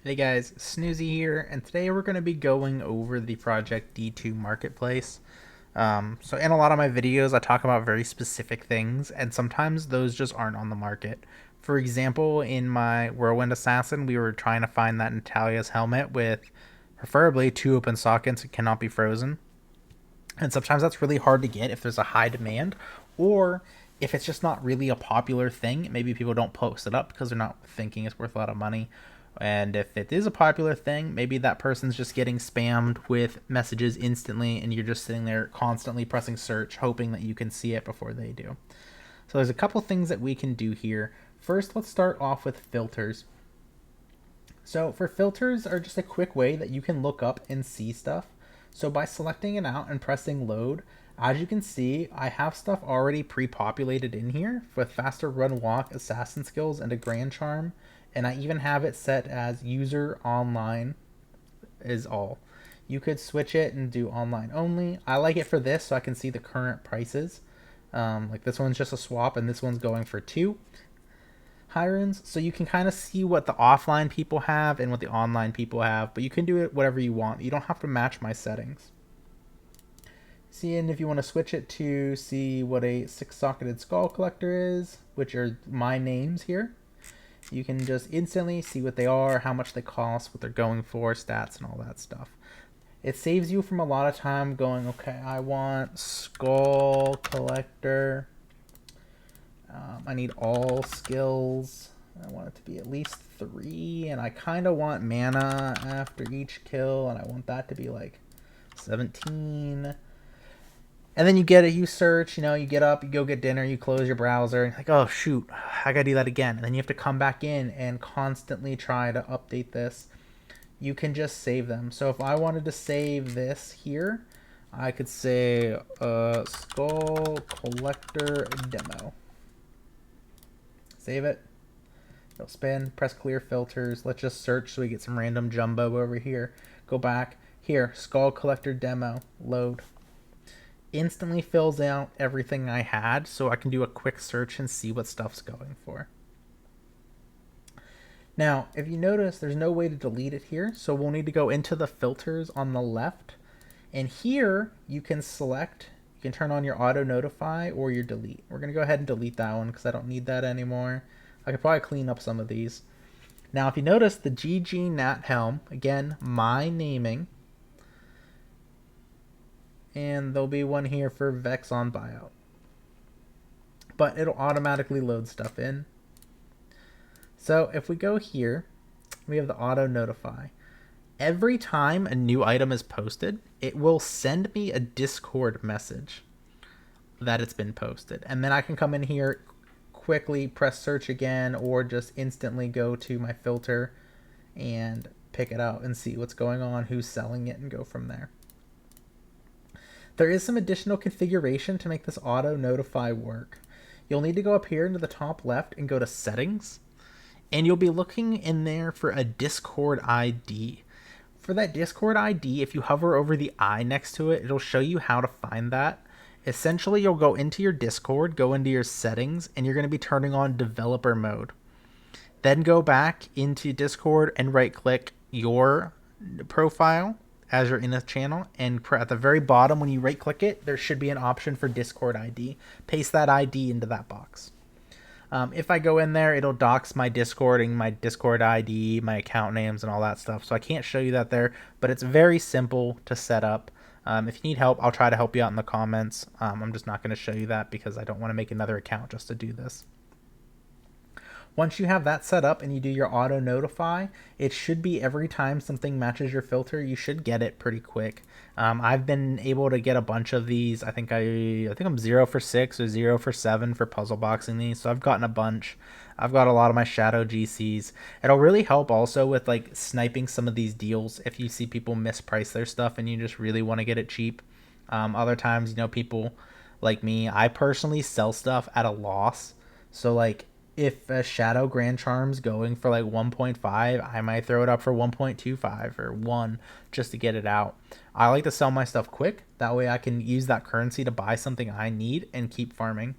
Hey guys, Snoozy here, and today we're going to be going over the Project D2 Marketplace. So in a lot of my videos, I talk about very specific things, and sometimes those just aren't on the market. For example, in my Whirlwind Assassin, we were trying to find that Natalia's helmet with preferably 2 open sockets and cannot be frozen. And sometimes that's really hard to get if there's a high demand, or if it's just not really a popular thing. Maybe people don't post it up because they're not thinking it's worth a lot of money. And if it is a popular thing, maybe that person's just getting spammed with messages instantly, and you're just sitting there constantly pressing search, hoping that you can see it before they do. So there's a couple things that we can do here. First, let's start off with filters. So for filters are just a quick way that you can look up and see stuff. So by selecting it out and pressing load, as you can see, I have stuff already pre-populated in here with faster run walk, assassin skills, and a grand charm. And I even have it set as user online is all. You could switch it and do online only. I like it for this so I can see the current prices. Like this one's just a swap and this one's going for 2 hirons, so you can kind of see what the offline people have and what the online people have, but you can do it whatever you want. You don't have to match my settings. See, and if you want to switch it to see what a 6-socketed skull collector is, which are my names here, you can just instantly see what they are, how much they cost, what they're going for, stats, and all that stuff. It saves you from a lot of time going, okay, I want skull collector. I need all skills. I want it to be at least 3, and I kind of want mana after each kill, and I want that to be like 17. And then you get it, you search, you get up, you go get dinner, you close your browser, and you're like, oh shoot, I gotta do that again. And then you have to come back in and constantly try to update this. You can just save them. So if I wanted to save this here, I could say skull collector demo. Save it. It'll spin. Press clear filters. Let's just search so we get some random jumbo over here. Go back. Here, skull collector demo. Load. Instantly fills out everything I had so I can do a quick search and see what stuff's going for. Now, if you notice, there's no way to delete it here, so we'll need to go into the filters on the left. And here, you can select, you can turn on your auto notify or your delete. We're going to go ahead and delete that one because I don't need that anymore. I could probably clean up some of these. Now, if you notice the GG Nat Helm, again, my naming. And there'll be one here for Vex on buyout. But it'll automatically load stuff in. So if we go here, we have the auto notify. Every time a new item is posted, it will send me a Discord message that it's been posted. And then I can come in here, quickly press search again, or just instantly go to my filter and pick it out and see what's going on, who's selling it, and go from there. There is some additional configuration to make this auto notify work. You'll need to go up here into the top left and go to settings. And you'll be looking in there for a Discord ID. For that Discord ID, if you hover over the I next to it, it'll show you how to find that. Essentially, you'll go into your Discord, go into your settings, and you're going to be turning on developer mode. Then go back into Discord and right-click your profile as you're in a channel. And at the very bottom, when you right-click it, there should be an option for Discord ID. Paste that ID into that box. If I go in there, it'll dox my Discord and my Discord ID, my account names, and all that stuff. So I can't show you that there, but it's very simple to set up. If you need help, I'll try to help you out in the comments. I'm just not going to show you that because I don't want to make another account just to do this. Once you have that set up and you do your auto notify, it should be every time something matches your filter, you should get it pretty quick. I've been able to get a bunch of these. I think I'm 0 for 6 or 0 for 7 for puzzle boxing these, so I've gotten a bunch. I've got a lot of my shadow GCs. It'll really help also with like sniping some of these deals if you see people misprice their stuff and you just really want to get it cheap. Other times, people like me, I personally sell stuff at a loss. So like, if a Shadow Grand Charm's going for like 1.5, I might throw it up for 1.25 or 1 just to get it out. I like to sell my stuff quick. That way I can use that currency to buy something I need and keep farming.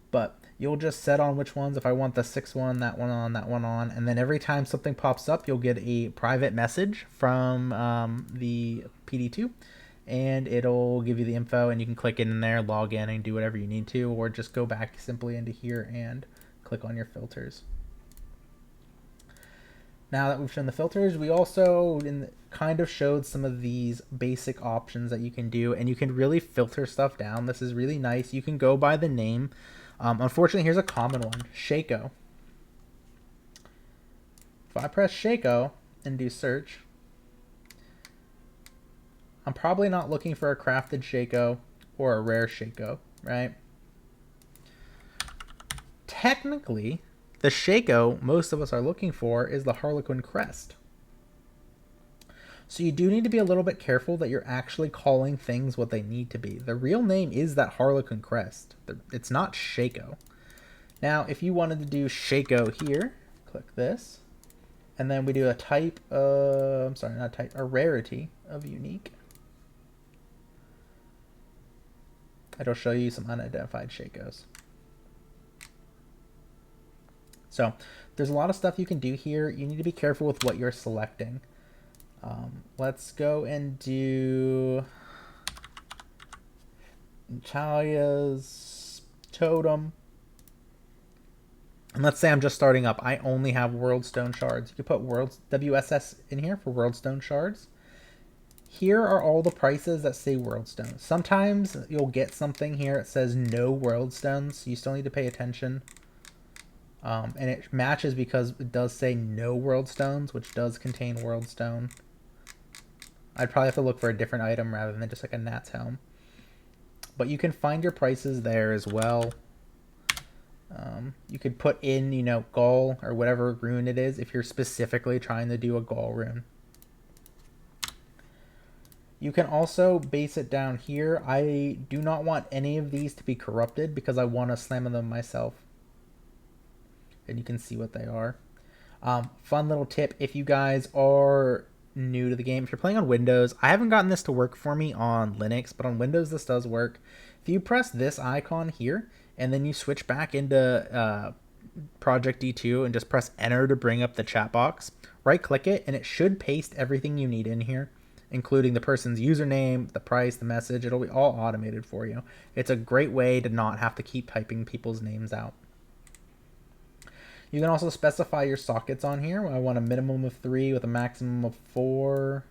But You'll just set on which ones. If I want the 6 one, that one on, that one on, and then every time something pops up, you'll get a private message from the PD2, and it'll give you the info, and you can click in there, log in, and do whatever you need to, or just go back simply into here and click on your filters. Now that we've shown the filters, we also kind of showed some of these basic options that you can do, and you can really filter stuff down. This is really nice. You can go by the name. Unfortunately, here's a common one, Shaco. If I press Shaco and do search, I'm probably not looking for a crafted Shaco or a rare Shaco, right? Technically, the Shaco most of us are looking for is the Harlequin crest. So you do need to be a little bit careful that you're actually calling things what they need to be. The real name is that Harlequin crest. It's not Shaco. Now, if you wanted to do Shaco here, click this, and then we do a type of, I'm sorry, not type, a rarity of unique. It'll show you some unidentified Shacos. So there's a lot of stuff you can do here. You need to be careful with what you're selecting. Let's go and do Natalia's totem. And let's say I'm just starting up. I only have Worldstone shards. You can put WSS in here for Worldstone shards. Here are all the prices that say Worldstone. Sometimes you'll get something here that says no Worldstones. So you still need to pay attention. And it matches because it does say no Worldstones, which does contain Worldstone. I'd probably have to look for a different item rather than just like a Nat's helm. But you can find your prices there as well. You could put in, you know, Gaul or whatever rune it is if you're specifically trying to do a Gaul rune. You can also base it down here. I do not want any of these to be corrupted because I want to slam them myself. And you can see what they are. Fun little tip, if you guys are new to the game, if you're playing on Windows, I haven't gotten this to work for me on Linux, but on Windows this does work. If you press this icon here, and then you switch back into Project D2 and just press enter to bring up the chat box, right click it, and it should paste everything you need in here, including the person's username, the price, the message. It'll be all automated for you. It's a great way to not have to keep typing people's names out. You can also specify your sockets on here. I want a minimum of 3 with a maximum of 4.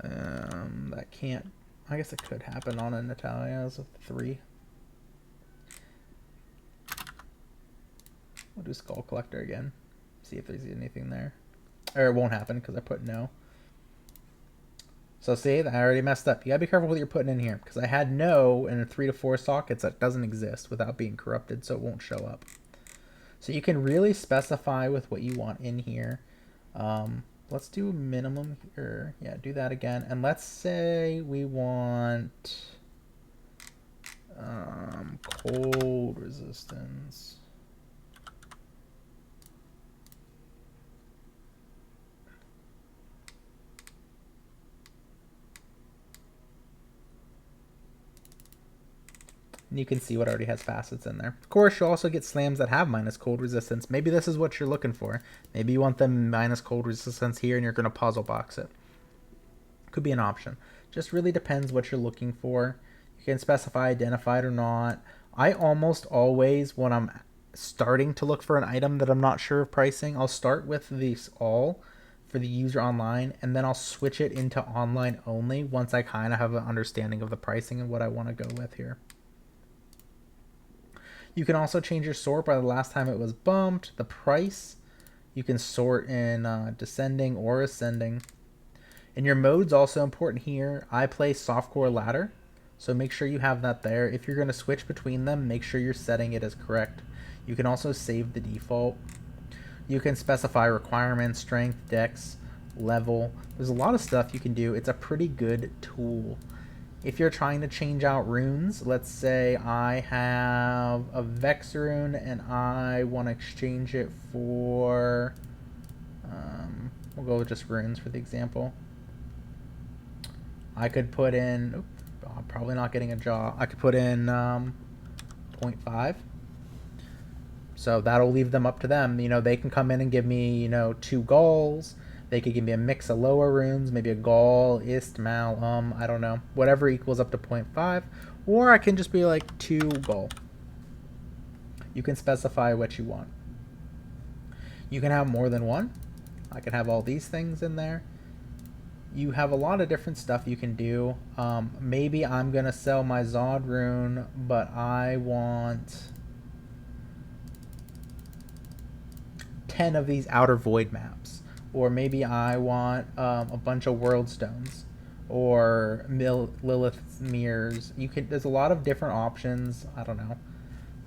That can't, I guess it could happen on a Natalia's of 3. We'll do Skull Collector again. See if there's anything there. Or it won't happen because I put no. So see, I already messed up. You gotta be careful what you're putting in here because I had no in 3 to 4 sockets that doesn't exist without being corrupted, so it won't show up. So you can really specify with what you want in here. Let's do a minimum here. Yeah, do that again. And let's say we want cold resistance. And you can see what already has facets in there. Of course, you'll also get slams that have minus cold resistance. Maybe this is what you're looking for. Maybe you want them minus cold resistance here and you're going to puzzle box it. Could be an option. Just really depends what you're looking for. You can specify identified or not. I almost always, when I'm starting to look for an item that I'm not sure of pricing, I'll start with these all for the user online, and then I'll switch it into online only once I kind of have an understanding of the pricing and what I want to go with here. You can also change your sort by the last time it was bumped, the price. You can sort in descending or ascending. And your mode's also important here. I play softcore ladder, so make sure you have that there. If you're going to switch between them, make sure you're setting it as correct. You can also save the default. You can specify requirements, strength, dex, level. There's a lot of stuff you can do. It's a pretty good tool. If you're trying to change out runes, let's say I have a Vex rune and I want to exchange it for, we'll go with just runes for the example. I could put in, oops, I'm probably not getting a jaw. I could put in 0.5. So that'll leave them up to them. You know, they can come in and give me, you know, 2 Gauls. They could give me a mix of lower runes, maybe a Gaul, Ist, Mal, I don't know. Whatever equals up to 0.5. Or I can just be like 2 Gaul. You can specify what you want. You can have more than one. I can have all these things in there. You have a lot of different stuff you can do. Maybe I'm going to sell my Zod rune, but I want 10 of these Outer Void maps. Or maybe I want a bunch of World Stones. Or Lilith's Mirrors. There's a lot of different options. I don't know.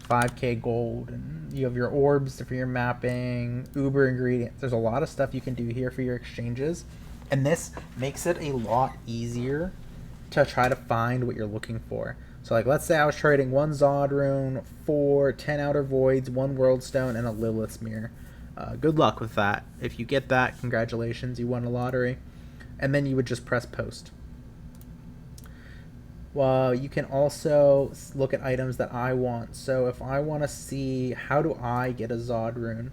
5k gold, and you have your orbs for your mapping, Uber ingredients. There's a lot of stuff you can do here for your exchanges, and this makes it a lot easier to try to find what you're looking for. So like, let's say I was trading 1 Zod rune for 10 Outer Voids, 1 World Stone, and a Lilith's Mirror. Good luck with that. If you get that, congratulations, you won a lottery. And then you would just press post. Well, you can also look at items that I want. So if I want to see, how do I get a Zod rune?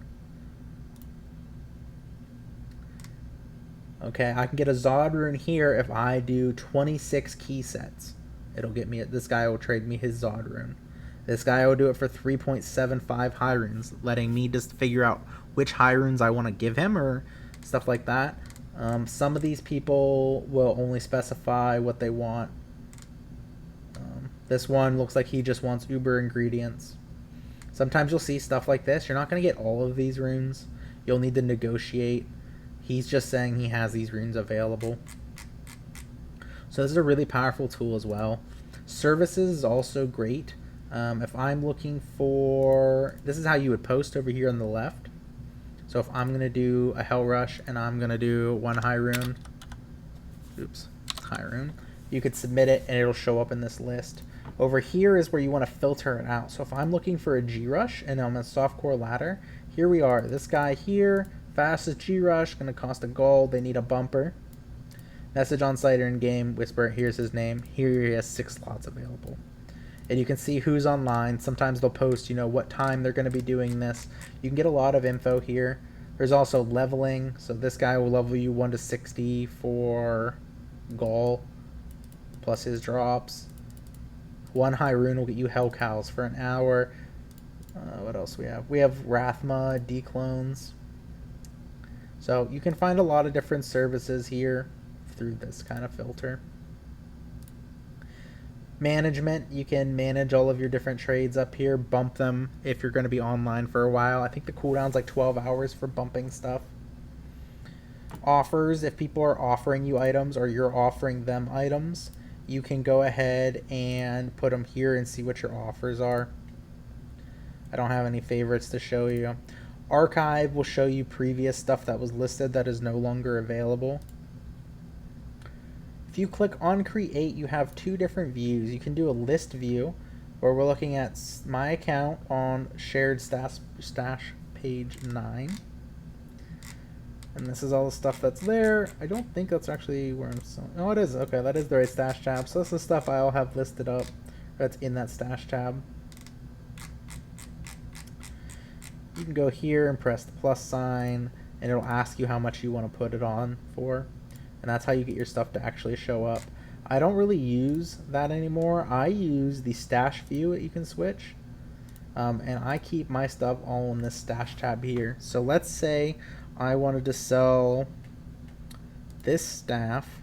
Okay, I can get a Zod rune here if I do 26 key sets. It'll get me, this guy will trade me his Zod rune. This guy will do it for 3.75 high runes, letting me just figure out which high runes I want to give him or stuff like that. Some of these people will only specify what they want. This one looks like he just wants Uber ingredients. Sometimes you'll see stuff like this. You're not going to get all of these runes. You'll need to negotiate. He's just saying he has these runes available. So this is a really powerful tool as well. Services is also great. If I'm looking for... This is how you would post over here on the left. So if I'm going to do a Hell Rush and I'm going to do 1 high rune. Oops, high rune. You could submit it and it'll show up in this list. Over here is where you want to filter it out. So if I'm looking for a G-Rush and I'm a softcore ladder, here we are. This guy here, fastest G-Rush, going to cost a gold. They need a bumper. Message on site or in game, whisper, here's his name. Here he has 6 slots available. And you can see who's online. Sometimes they'll post, you know, what time they're going to be doing this. You can get a lot of info here. There's also leveling. So this guy will level you 1 to 60 for Gaul, plus his drops. 1 high rune will get you Hell Cows for an hour. What else we have? We have Rathma, declones. So you can find a lot of different services here through this kind of filter. Management, you can manage all of your different trades up here, bump them if you're going to be online for a while. I think the cooldown's like 12 hours for bumping stuff. Offers, if people are offering you items or you're offering them items, you can go ahead and put them here and see what your offers are. I don't have any favorites to show you. Archive will show you previous stuff that was listed that is no longer available. If you click on create, you have 2 different views. You can do a list view where we're looking at my account on shared stash page 9. And this is all the stuff that's there. I don't think that's actually where I'm selling. Oh, it is. Okay, that is the right stash tab. So this is stuff I'll have listed up that's in that stash tab. You can go here and press the plus sign, and it'll ask you how much you want to put it on for. And that's how you get your stuff to actually show up. I don't really use that anymore. I use the stash view that you can switch. And I keep my stuff all in this stash tab here. So let's say I wanted to sell this staff.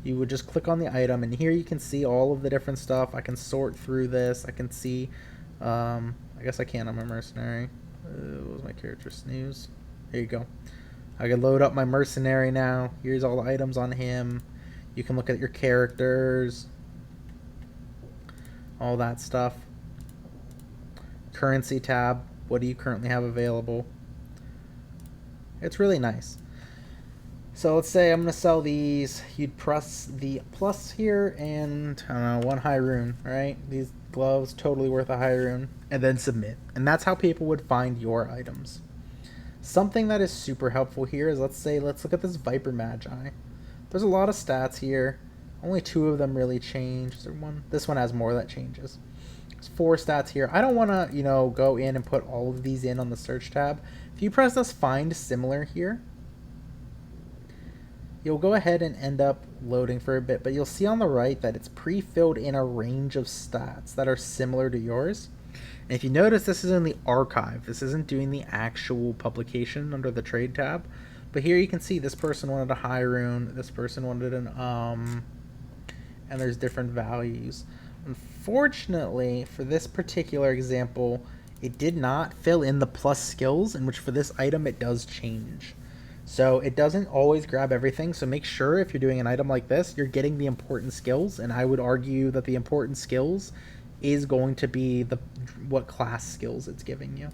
You would just click on the item, and here you can see all of the different stuff. I can sort through this. I can see, I guess I can't. I'm a mercenary. What was my character? Snooze. There you go. I can load up my mercenary now. Here's all the items on him. You can look at your characters. All that stuff. Currency tab. What do you currently have available? It's really nice. So let's say I'm going to sell these. You'd press the plus here and, I don't know, 1 high rune, right? These gloves, totally worth a high rune. And then submit. And that's how people would find your items. Something that is super helpful here is, let's look at this Viper Magi. There's a lot of stats here. Only 2 of them really change. Is there one? This one has more that changes. 4 stats here. I don't want to, go in and put all of these in on the search tab. If you press this find similar here, you'll go ahead and end up loading for a bit, but you'll see on the right that it's pre-filled in a range of stats that are similar to yours. And if you notice, this is in the archive. This isn't doing the actual publication under the trade tab. But here you can see this person wanted a high rune, this person wanted an and there's different values. Unfortunately, for this particular example, it did not fill in the plus skills, in which for this item it does change. So it doesn't always grab everything, so make sure if you're doing an item like this, you're getting the important skills, and I would argue that the important skills is going to be what class skills it's giving you.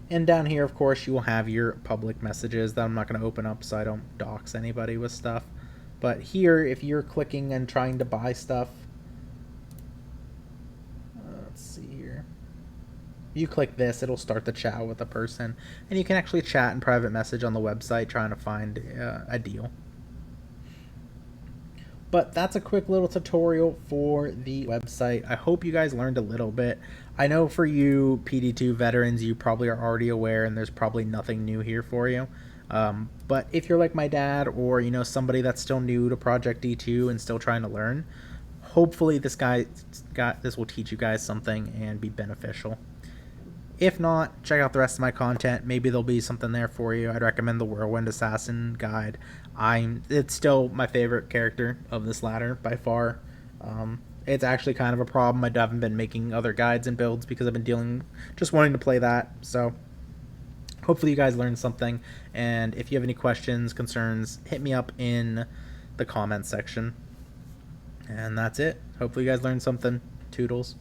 And down here, of course, you will have your public messages that I'm not going to open up so I don't dox anybody with stuff. But here, if you're clicking and trying to buy stuff, let's see here. You click this, it'll start the chat with a person, and you can actually chat and private message on the website trying to find a deal. But that's a quick little tutorial for the website. I hope you guys learned a little bit. I know for you PD2 veterans, you probably are already aware, and there's probably nothing new here for you. But if you're like my dad, or somebody that's still new to Project D2 and still trying to learn, hopefully this will teach you guys something and be beneficial. If not, check out the rest of my content. Maybe there'll be something there for you. I'd recommend the Whirlwind Assassin guide. It's still my favorite character of this ladder by far. It's actually kind of a problem. I haven't been making other guides and builds because I've been just wanting to play that. So hopefully you guys learned something. And if you have any questions, concerns, hit me up in the comments section. And that's it. Hopefully you guys learned something. Toodles.